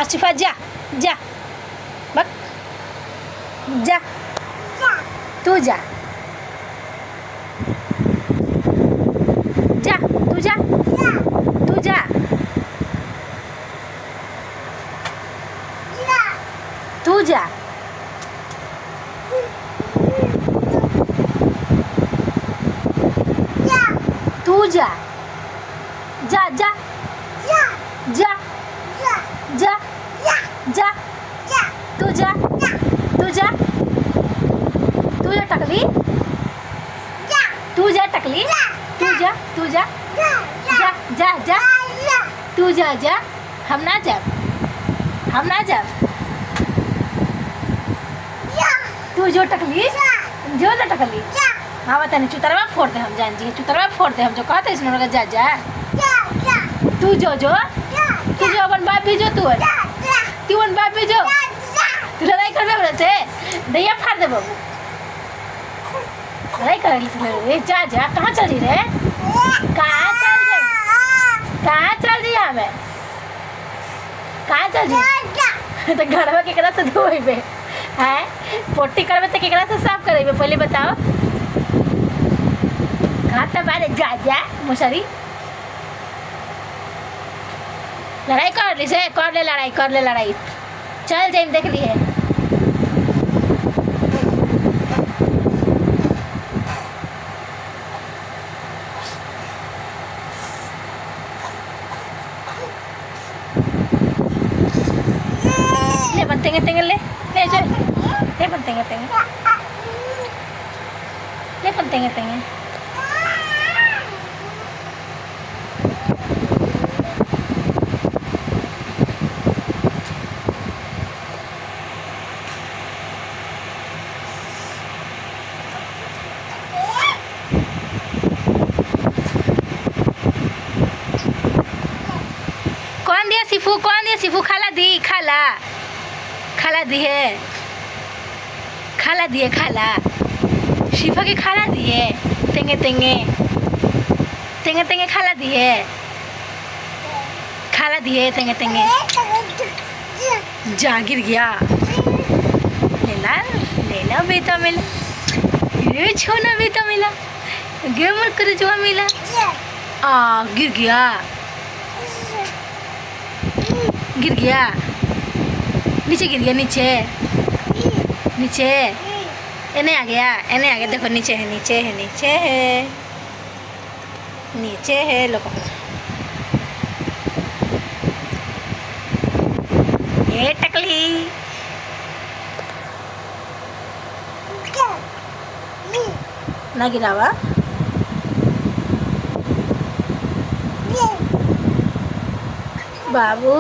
आसिफा जा जा बक जा तू जा जा तू जा तू जा तू जा तू जा जा जा जा जा जा तू जा तू जा तू जा टकली तू जा टकली तू जा जा जा जा तू जा जा हम ना जा तू जो टकली जो ना टकली हाँ बता नहीं चुतरवा फोड़ते हम जान जी चुतरवा फोड़ते हम जो कहते इसने लोग जा जा तू जो तू जो अपन बाप भी जो तू अपन बाप भी जो तू लड़ाई कर बे से दैया फाड़ दे बाबू लड़ाई कर रे जा जा कहाँ चल रही रे कहाँ चल रही हमें कहाँ चल रही तो घरवा केकरा से धोइबे हैं पोटी करबे तो केकरा से साफ करेबे पहले बताओ कहाँ तक बारे जा जा मौसरी लड़ाई कर ली से कर ले लड़ाई चल जाइम देख ली है ले बनतेंगे तेंगे ले चल ले बनतेंगे तेंगे ले बनतेंगे तेंगे कौन दिया सिफू खाला दी है खाला शिफा के खाला दिए तेंगे खाला दिए तेंगे जा गिर गया लेला बेटा मिला ये छोना बेटा मिला गेमर कर जो मिला गिर गया नीचे गिर गया नीचे एने आ गया देखो नीचे है लोग ये टकली ना गिरावा बाबू